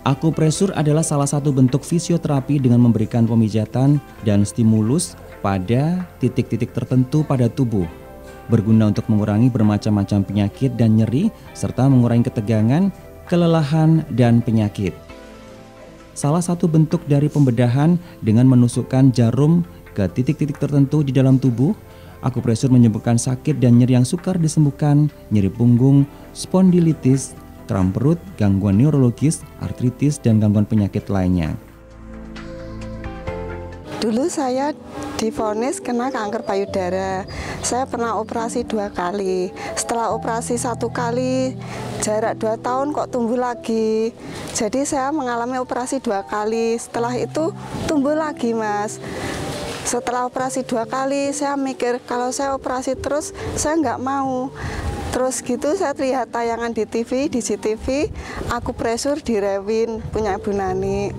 Akupresur adalah salah satu bentuk fisioterapi dengan memberikan pemijatan dan stimulus pada titik-titik tertentu pada tubuh. Berguna untuk mengurangi bermacam-macam penyakit dan nyeri, serta mengurangi ketegangan, kelelahan, dan penyakit. Salah satu bentuk dari pembedahan dengan menusukkan jarum ke titik-titik tertentu di dalam tubuh. Akupresur menyembuhkan sakit dan nyeri yang sukar disembuhkan, nyeri punggung, spondilitis, kram perut, gangguan neurologis, artritis, dan gangguan penyakit lainnya. Dulu saya divonis kena kanker payudara. Saya pernah operasi 2 kali. Setelah operasi 1 kali, jarak 2 tahun kok tumbuh lagi. Jadi saya mengalami operasi 2 kali. Setelah itu tumbuh lagi, Mas. Setelah operasi 2 kali, saya mikir kalau saya operasi terus, saya nggak mau. Terus gitu saya lihat tayangan di TV, di CTV, akupresur di Rewin, punya Bu Nani.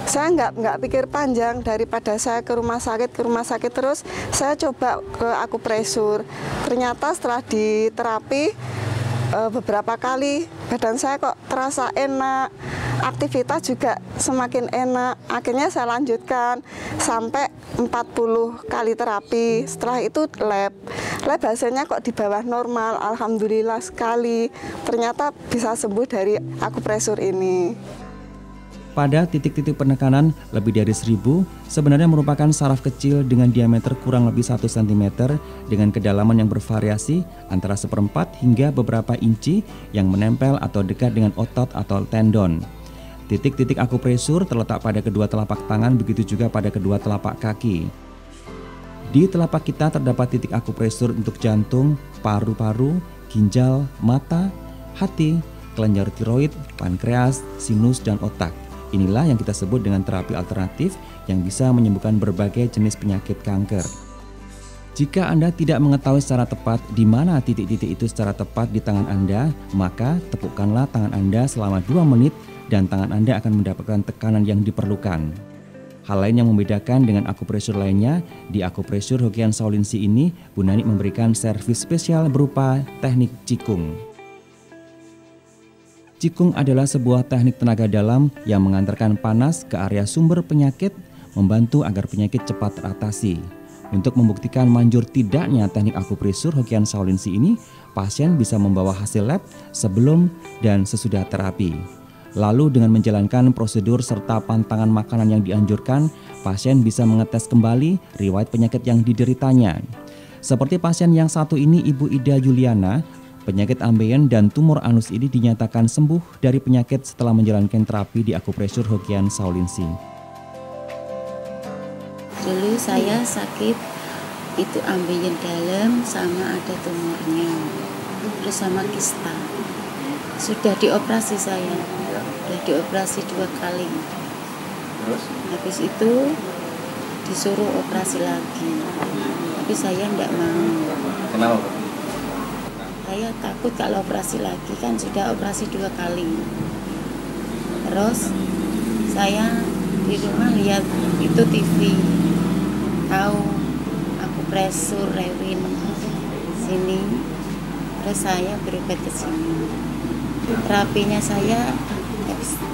Saya nggak pikir panjang, daripada saya ke rumah sakit terus, saya coba ke akupresur. Ternyata setelah diterapi beberapa kali, badan saya kok terasa enak, aktivitas juga semakin enak. Akhirnya saya lanjutkan sampai 40 kali terapi. Setelah itu lab hasilnya kok di bawah normal, alhamdulillah sekali. Ternyata bisa sembuh dari akupresur ini. Pada titik-titik penekanan lebih dari 1000 sebenarnya merupakan saraf kecil dengan diameter kurang lebih 1 cm dengan kedalaman yang bervariasi antara 1/4 hingga beberapa inci yang menempel atau dekat dengan otot atau tendon. Titik-titik akupresur terletak pada kedua telapak tangan, begitu juga pada kedua telapak kaki. Di telapak kita terdapat titik akupresur untuk jantung, paru-paru, ginjal, mata, hati, kelenjar tiroid, pankreas, sinus, dan otak. Inilah yang kita sebut dengan terapi alternatif yang bisa menyembuhkan berbagai jenis penyakit kanker. Jika Anda tidak mengetahui secara tepat di mana titik-titik itu secara tepat di tangan Anda, maka tepukkanlah tangan Anda selama 2 menit dan tangan Anda akan mendapatkan tekanan yang diperlukan. Hal lain yang membedakan dengan akupresur lainnya, di akupresur Hokian Shaolin-si ini, Bu Nani memberikan servis spesial berupa teknik Qigong. Qigong adalah sebuah teknik tenaga dalam yang mengantarkan panas ke area sumber penyakit, membantu agar penyakit cepat teratasi. Untuk membuktikan manjur tidaknya teknik akupresur Hokian Shaolin-si ini, pasien bisa membawa hasil lab sebelum dan sesudah terapi. Lalu dengan menjalankan prosedur serta pantangan makanan yang dianjurkan, pasien bisa mengetes kembali riwayat penyakit yang dideritanya. Seperti pasien yang satu ini, Ibu Ida Juliana, penyakit ambeien dan tumor anus ini dinyatakan sembuh dari penyakit setelah menjalankan terapi di akupresur Hokian Shaolin-si. Dulu saya sakit itu ambeien dalam sama ada tumornya, terus sama kista. Sudah dioperasi saya, sudah dioperasi 2 kali. Habis itu disuruh operasi lagi, tapi saya tidak mau. Kenapa? Saya takut kalau operasi lagi, kan sudah operasi 2 kali. Terus saya di rumah lihat itu TV, tahu akupresur Rewin sini, terus saya berobat ke sini. Terapinya saya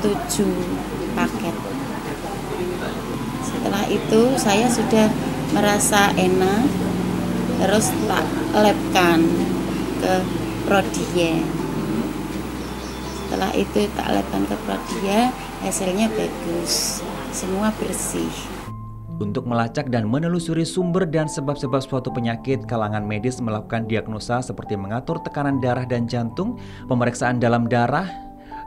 7 paket. Setelah itu saya sudah merasa enak, terus tak labkan ke Prodia. Setelah itu tak labkan ke Prodia, hasilnya bagus, semua bersih. Untuk melacak dan menelusuri sumber dan sebab-sebab suatu penyakit, kalangan medis melakukan diagnosa seperti mengatur tekanan darah dan jantung, pemeriksaan dalam darah.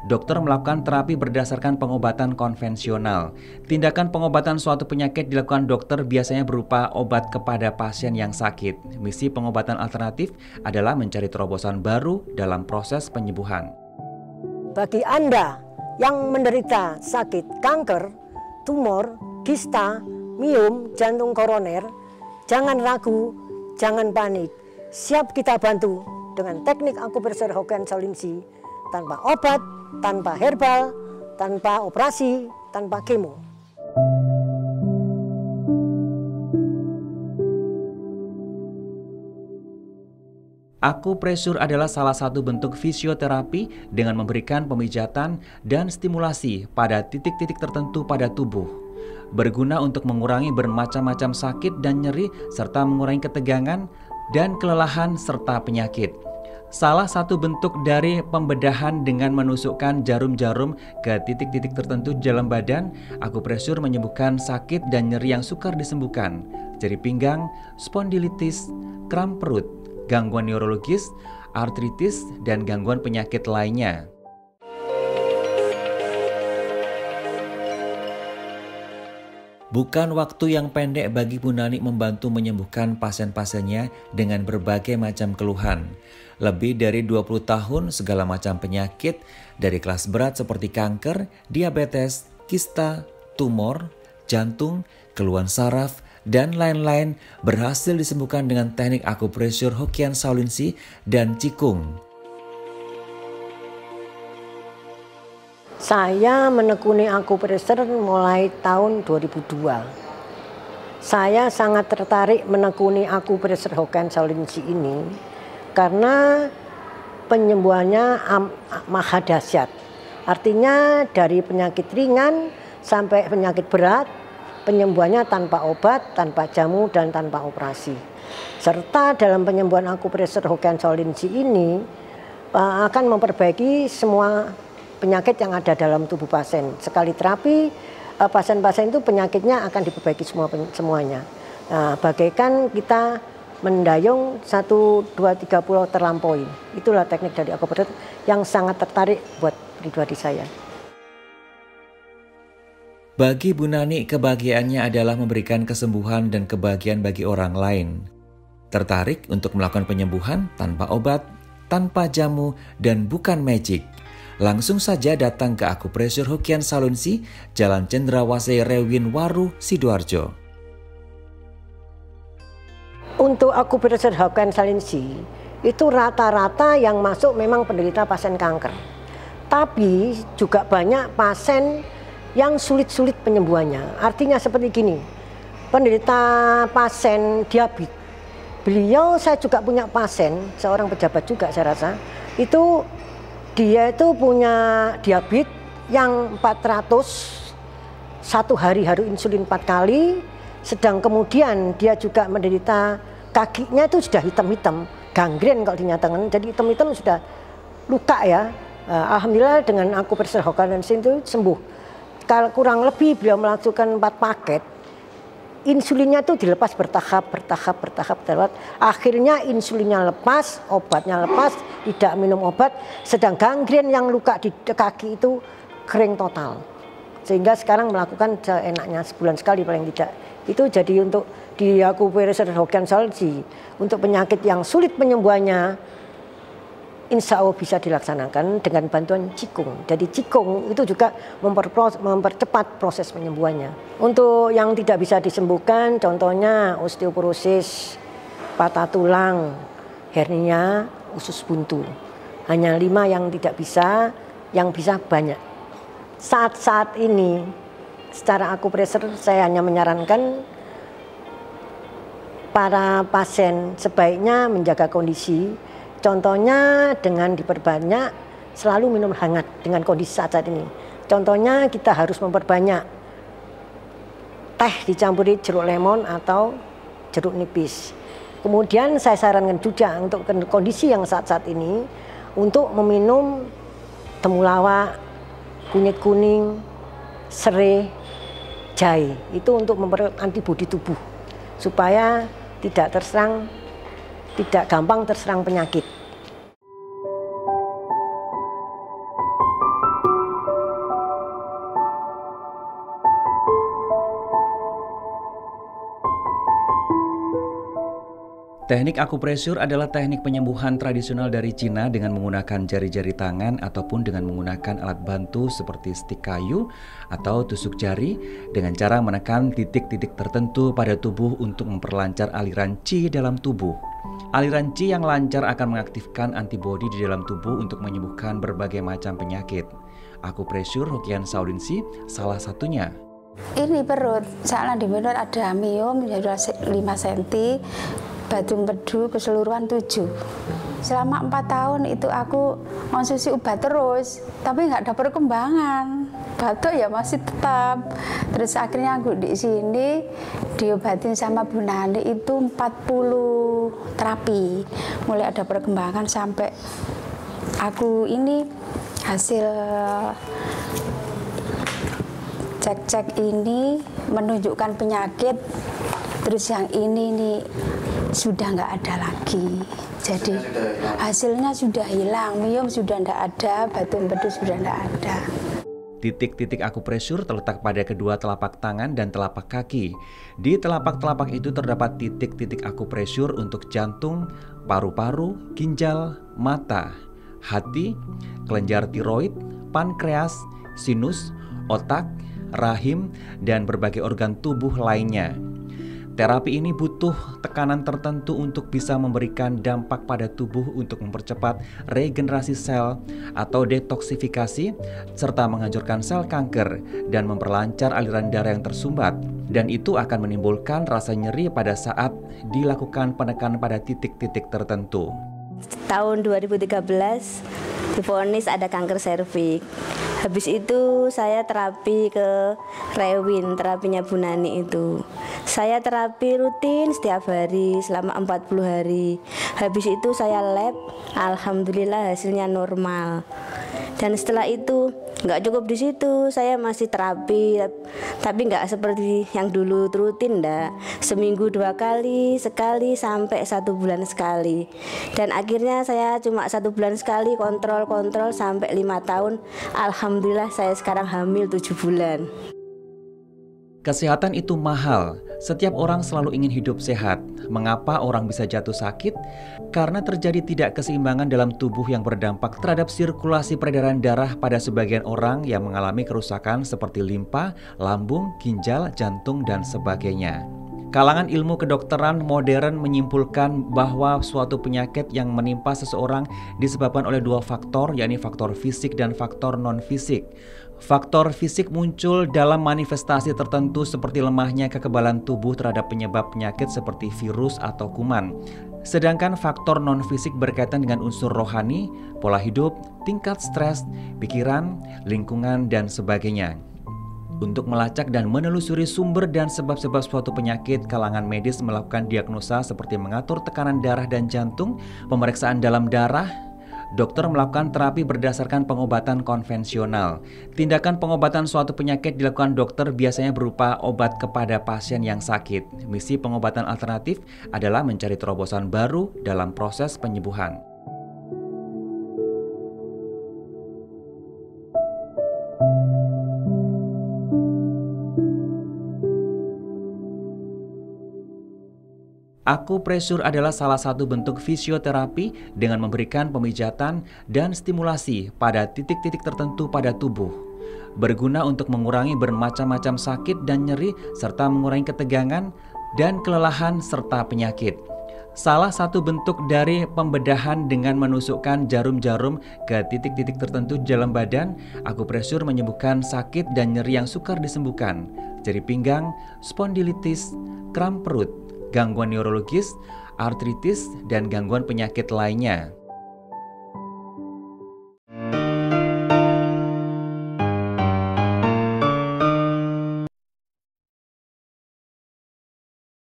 Dokter melakukan terapi berdasarkan pengobatan konvensional. Tindakan pengobatan suatu penyakit dilakukan dokter biasanya berupa obat kepada pasien yang sakit. Misi pengobatan alternatif adalah mencari terobosan baru dalam proses penyembuhan. Bagi Anda yang menderita sakit kanker, tumor, kista, miom, jantung koroner, jangan ragu, jangan panik. Siap kita bantu dengan teknik akupresur Hokian Shaolin-si, tanpa obat, tanpa herbal, tanpa operasi, tanpa kemo. Akupresur adalah salah satu bentuk fisioterapi dengan memberikan pemijatan dan stimulasi pada titik-titik tertentu pada tubuh. Berguna untuk mengurangi bermacam-macam sakit dan nyeri serta mengurangi ketegangan dan kelelahan serta penyakit. Salah satu bentuk dari pembedahan dengan menusukkan jarum-jarum ke titik-titik tertentu di dalam badan, akupresur menyembuhkan sakit dan nyeri yang sukar disembuhkan, nyeri pinggang, spondilitis, kram perut, gangguan neurologis, artritis, dan gangguan penyakit lainnya. Bukan waktu yang pendek bagi Bu Nani membantu menyembuhkan pasien-pasiennya dengan berbagai macam keluhan. Lebih dari 20 tahun segala macam penyakit dari kelas berat seperti kanker, diabetes, kista, tumor, jantung, keluhan saraf, dan lain-lain berhasil disembuhkan dengan teknik akupresur Hokian Saulinsi dan Qigong. Saya menekuni akupresur mulai tahun 2002. Saya sangat tertarik menekuni akupresur Hokian Saulinsi ini karena penyembuhannya maha dahsyat. Artinya dari penyakit ringan sampai penyakit berat, penyembuhannya tanpa obat, tanpa jamu, dan tanpa operasi. Serta dalam penyembuhan akupresur Hokian Saulinsi ini akan memperbaiki semua penyakit yang ada dalam tubuh pasien. Sekali terapi, pasien-pasien itu penyakitnya akan diperbaiki semuanya. Nah, bagaikan kita mendayung 1, 2, 3 pulau terlampaui. Itulah teknik dari akupresur yang sangat tertarik buat pribadi saya. Bagi Bu Nani, kebahagiaannya adalah memberikan kesembuhan dan kebahagiaan bagi orang lain. Tertarik untuk melakukan penyembuhan tanpa obat, tanpa jamu, dan bukan magic. Langsung saja datang ke Akupresur Hokian Saulinsi, Jalan Cendrawasih Rewin Waru, Sidoarjo. Untuk akupresur Hokian Saulinsi, itu rata-rata yang masuk memang penderita pasien kanker. Tapi juga banyak pasien yang sulit-sulit penyembuhannya. Artinya seperti gini, penderita pasien diabetes. Saya juga punya pasien, seorang pejabat juga saya rasa, itu dia itu punya diabetes yang 400, satu hari harus insulin 4 kali, sedang kemudian dia juga menderita kakinya itu sudah hitam-hitam, gangren kalau dinyatakan, jadi hitam-hitam sudah luka ya. Alhamdulillah dengan akupresur Hokian Saulinsi itu sembuh. Kalau kurang lebih beliau melakukan 4 paket, insulinnya itu dilepas bertahap. Akhirnya insulinnya lepas, obatnya lepas, tidak minum obat, sedang gangren yang luka di kaki itu kering total. Sehingga sekarang melakukan seenaknya sebulan sekali paling tidak. Itu jadi untuk di akupresur Hokian Saulinsi, untuk penyakit yang sulit penyembuhannya, insya Allah bisa dilaksanakan dengan bantuan Qigong. Jadi Qigong itu juga mempercepat proses penyembuhannya. Untuk yang tidak bisa disembuhkan, contohnya osteoporosis, patah tulang, hernia, usus buntu. Hanya 5 yang tidak bisa, yang bisa banyak. Saat-saat ini, secara akupresur saya hanya menyarankan para pasien sebaiknya menjaga kondisi. Contohnya dengan diperbanyak selalu minum hangat dengan kondisi saat ini. Contohnya kita harus memperbanyak teh dicampuri jeruk lemon atau jeruk nipis. Kemudian saya sarankan juga untuk kondisi yang saat ini untuk meminum temulawak, kunyit kuning, serai, jahe. Itu untuk memperkuat antibodi tubuh supaya tidak gampang terserang penyakit. Teknik akupresur adalah teknik penyembuhan tradisional dari Cina dengan menggunakan jari-jari tangan ataupun dengan menggunakan alat bantu seperti stik kayu atau tusuk jari dengan cara menekan titik-titik tertentu pada tubuh untuk memperlancar aliran qi dalam tubuh. Aliran qi yang lancar akan mengaktifkan antibodi di dalam tubuh untuk menyembuhkan berbagai macam penyakit. Akupresur Hokian Saulinsi salah satunya. Ini perut, soalnya di perut ada miom, 5 cm, batu empedu keseluruhan 7. Selama 4 tahun itu aku konsumsi obat terus, tapi nggak ada perkembangan. Batuk ya masih tetap. Terus akhirnya aku di sini diobatin sama Bu Nani itu 40 terapi. Mulai ada perkembangan sampai aku ini hasil cek-cek ini menunjukkan penyakit. Terus yang ini nih sudah nggak ada lagi. Jadi hasilnya sudah hilang, miom sudah nggak ada, batu empedu sudah nggak ada. Titik-titik akupresur terletak pada kedua telapak tangan dan telapak kaki. Di telapak-telapak itu terdapat titik-titik akupresur untuk jantung, paru-paru, ginjal, mata, hati, kelenjar tiroid, pankreas, sinus, otak, rahim, dan berbagai organ tubuh lainnya. Terapi ini butuh tekanan tertentu untuk bisa memberikan dampak pada tubuh untuk mempercepat regenerasi sel atau detoksifikasi, serta menghancurkan sel kanker dan memperlancar aliran darah yang tersumbat. Dan itu akan menimbulkan rasa nyeri pada saat dilakukan penekanan pada titik-titik tertentu. Tahun 2013 divonis ada kanker serviks. Habis itu saya terapi ke Rewin, terapinya Bu Nani itu. Saya terapi rutin setiap hari selama 40 hari. Habis itu saya lab, alhamdulillah hasilnya normal. Dan setelah itu nggak cukup di situ, saya masih terapi, tapi nggak seperti yang dulu rutin, enggak. Seminggu 2 kali, sekali sampai 1 bulan sekali. Dan akhirnya saya cuma 1 bulan sekali kontrol sampai 5 tahun. Alhamdulillah saya sekarang hamil 7 bulan. Kesehatan itu mahal. Setiap orang selalu ingin hidup sehat. Mengapa orang bisa jatuh sakit? Karena terjadi tidak keseimbangan dalam tubuh yang berdampak terhadap sirkulasi peredaran darah pada sebagian orang yang mengalami kerusakan seperti limpa, lambung, ginjal, jantung, dan sebagainya. Kalangan ilmu kedokteran modern menyimpulkan bahwa suatu penyakit yang menimpa seseorang disebabkan oleh 2 faktor, yakni faktor fisik dan faktor non-fisik. Faktor fisik muncul dalam manifestasi tertentu seperti lemahnya kekebalan tubuh terhadap penyebab penyakit seperti virus atau kuman. Sedangkan faktor non-fisik berkaitan dengan unsur rohani, pola hidup, tingkat stres, pikiran, lingkungan, dan sebagainya. Untuk melacak dan menelusuri sumber dan sebab-sebab suatu penyakit, kalangan medis melakukan diagnosa seperti mengatur tekanan darah dan jantung, pemeriksaan dalam darah. Dokter melakukan terapi berdasarkan pengobatan konvensional. Tindakan pengobatan suatu penyakit dilakukan dokter biasanya berupa obat kepada pasien yang sakit. Misi pengobatan alternatif adalah mencari terobosan baru dalam proses penyembuhan. Akupresur adalah salah satu bentuk fisioterapi dengan memberikan pemijatan dan stimulasi pada titik-titik tertentu pada tubuh. Berguna untuk mengurangi bermacam-macam sakit dan nyeri serta mengurangi ketegangan dan kelelahan serta penyakit. Salah satu bentuk dari pembedahan dengan menusukkan jarum-jarum ke titik-titik tertentu di dalam badan, akupresur menyembuhkan sakit dan nyeri yang sukar disembuhkan, nyeri pinggang, spondilitis, kram perut, gangguan neurologis, artritis, dan gangguan penyakit lainnya.